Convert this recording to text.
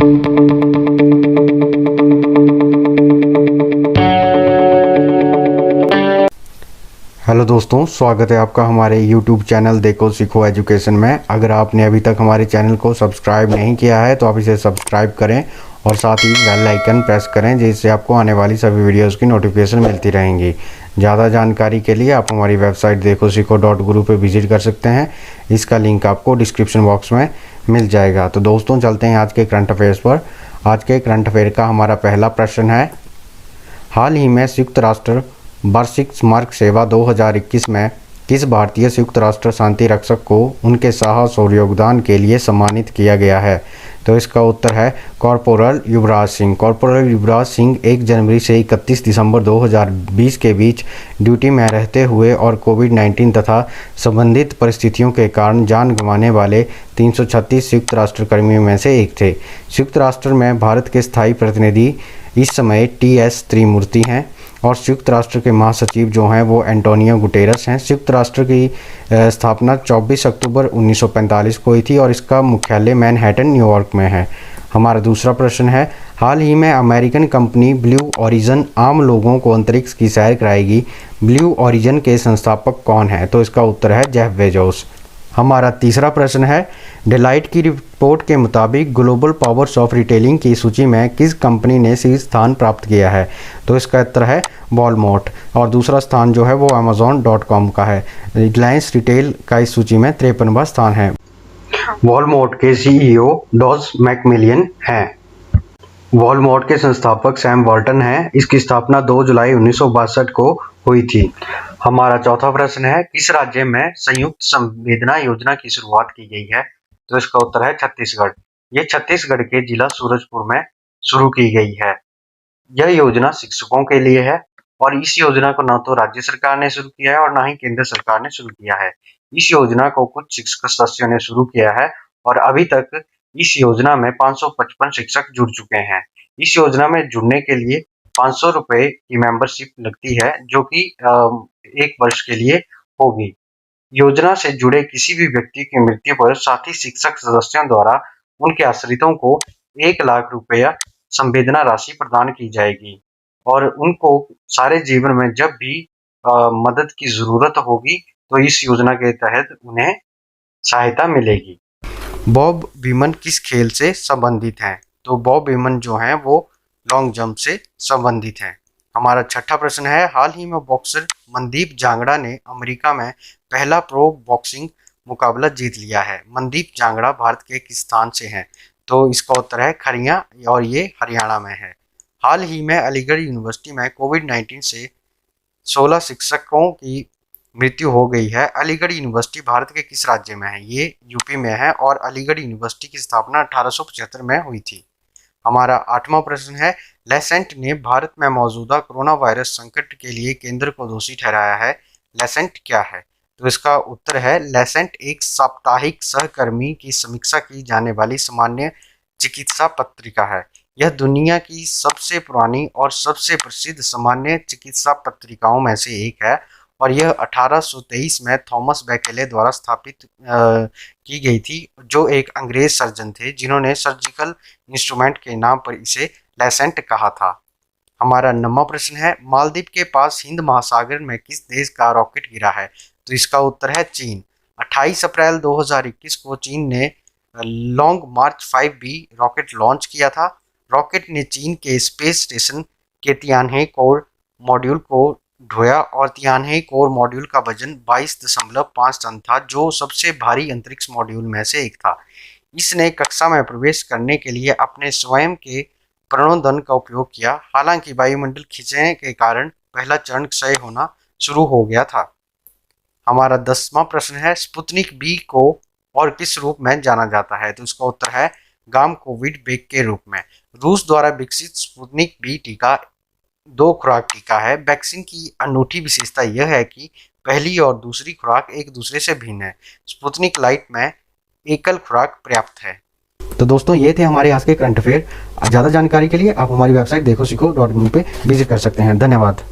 Hello दोस्तों, स्वागत है आपका हमारे YouTube चैनल देखो सीखो एजुकेशन में। अगर आपने अभी तक हमारे चैनल को सब्सक्राइब नहीं किया है तो आप इसे सब्सक्राइब करें और साथ ही बेल आइकन प्रेस करें, जिससे आपको आने वाली सभी वीडियोस की नोटिफिकेशन मिलती रहेंगी। ज़्यादा जानकारी के लिए आप हमारी वेबसाइट देखो सीखो .guru पे विजिट कर सकते हैं। इसका लिंक आपको डिस्क्रिप्शन बॉक्स में मिल जाएगा। तो दोस्तों, चलते हैं आज के करंट अफेयर्स पर। आज के करंट अफेयर का हमारा पहला प्रश्न है, हाल ही में संयुक्त राष्ट्र वार्षिक स्मारक सेवा 2021 में किस भारतीय संयुक्त राष्ट्र शांति रक्षक को उनके साहस और योगदान के लिए सम्मानित किया गया है? तो इसका उत्तर है कॉर्पोरल युवराज सिंह। कॉर्पोरल युवराज सिंह 1 जनवरी से 31 दिसंबर 2020 के बीच ड्यूटी में रहते हुए और कोविड-19 तथा संबंधित परिस्थितियों के कारण जान गंवाने वाले 336 संयुक्त राष्ट्र कर्मियों में से एक थे। संयुक्त राष्ट्र में भारत के स्थायी प्रतिनिधि इस समय TS त्रिमूर्ति हैं और संयुक्त राष्ट्र के महासचिव जो हैं वो एंटोनियो गुटेरस हैं। संयुक्त राष्ट्र की स्थापना 24 अक्टूबर 1945 को हुई थी और इसका मुख्यालय मैनहट्टन, न्यूयॉर्क में है। हमारा दूसरा प्रश्न है, हाल ही में अमेरिकन कंपनी ब्लू ओरिजिन आम लोगों को अंतरिक्ष की सैर कराएगी। ब्लू ओरिजिन के संस्थापक कौन है? तो इसका उत्तर है जेफ बेजोस। हमारा तीसरा प्रश्न है, डेलाइट की रिपोर्ट के मुताबिक ग्लोबल पावर्स ऑफ रिटेलिंग की सूची में किस कंपनी ने शीर्ष स्थान प्राप्त किया है? तो इसका उत्तर है वॉलमार्ट और दूसरा स्थान जो है वो amazon.com का है। रिलायंस रिटेल का इस सूची में 53वां स्थान है। वॉलमार्ट के CEO डॉस मैकमिलियन हैं। वॉलमार्ट के संस्थापक सैम वॉल्टन हैं। इसकी स्थापना 2 जुलाई 1962 को हुई थी। हमारा चौथा प्रश्न है, किस राज्य में संयुक्त संवेदना योजना की शुरुआत की गई है? तो इसका उत्तर है छत्तीसगढ़। ये छत्तीसगढ़ के जिला सूरजपुर में शुरू की गई है। यह योजना शिक्षकों के लिए है और इस योजना को न तो राज्य सरकार ने शुरू किया है और न ही केंद्र सरकार ने शुरू किया है। इस योजना को कुछ शिक्षक सदस्यों ने शुरू किया है और अभी तक इस योजना में 555 शिक्षक जुड़ चुके हैं। इस योजना में जुड़ने के लिए 500 रुपए की मेंबरशिप लगती है, जो कि 1 वर्ष के लिए होगी। योजना से जुड़े किसी भी व्यक्ति की मृत्यु पर साथी शिक्षक सदस्यों द्वारा उनके आश्रितों को 1 लाख रुपया संवेदना राशि प्रदान की जाएगी और उनको सारे जीवन में जब भी मदद की जरूरत होगी तो इस योजना के तहत उन्हें सहायता मिलेगी। बॉब बीमन किस खेल से संबंधित हैं? तो बॉब बीमन जो हैं वो लॉन्ग जंप से संबंधित हैं। हमारा छठा प्रश्न है, हाल ही में बॉक्सर मनदीप जांगड़ा ने अमेरिका में पहला प्रो बॉक्सिंग मुकाबला जीत लिया है। मनदीप जांगड़ा भारत के किस स्थान से हैं? तो इसका उत्तर है खरिया और ये हरियाणा में है। हाल ही में अलीगढ़ यूनिवर्सिटी में कोविड-19 से 16 शिक्षकों की मृत्यु हो गई है। अलीगढ़ यूनिवर्सिटी भारत के किस राज्य में है? ये यूपी में है और अलीगढ़ यूनिवर्सिटी की स्थापना 1875 में हुई थी। हमारा 8वां प्रश्न है, लेसेंट ने भारत में मौजूदा कोरोना वायरस संकट के लिए केंद्र को दोषी ठहराया है। लेसेंट क्या है? तो इसका उत्तर है लेसेंट एक साप्ताहिक सहकर्मी की समीक्षा की जाने वाली सामान्य चिकित्सा पत्रिका है। यह दुनिया की सबसे पुरानी और सबसे प्रसिद्ध सामान्य चिकित्सा पत्रिकाओं में से एक है और यह 1823 में थॉमस बेकेले द्वारा स्थापित की गई थी, जो एक अंग्रेज सर्जन थे जिन्होंने सर्जिकल इंस्ट्रूमेंट के नाम पर इसे लेसेंट कहा था। हमारा 9वां प्रश्न है, मालदीव के पास हिंद महासागर में किस देश का रॉकेट गिरा है? तो इसका उत्तर है चीन। 28 अप्रैल 2021 को चीन ने लॉन्ग मार्च 5B रॉकेट लॉन्च किया था। रॉकेट ने चीन के स्पेस स्टेशन के तियानहे कोर मॉड्यूल को ढोया और तियानहे कोर मॉड्यूल का वजन 22.5 टन था, जो सबसे भारी अंतरिक्ष मॉड्यूल में से एक था। इसने कक्षा में प्रवेश करने के लिए अपने स्वयं के प्रणोदन का उपयोग किया। हालांकि वायुमंडल खींचने के कारण पहला चरण क्षय होना शुरू हो गया था। हमारा 10वां प्रश्न है, स्पुतनिक बी को और किस रूप में जाना जाता है? तो इसका उत्तर है गाम कोविड बेग के रूप में। रूस द्वारा विकसित स्पुतनिक बी टीका 2 खुराक टीका है। वैक्सीन की अनूठी विशेषता यह है कि पहली और दूसरी खुराक एक दूसरे से भिन्न है। स्पुतनिक लाइट में एकल खुराक पर्याप्त है। तो दोस्तों, ये थे हमारे आज के करंट अफेयर। ज़्यादा जानकारी के लिए आप हमारी वेबसाइट देखो सीखो .guru पे विजिट कर सकते हैं। धन्यवाद।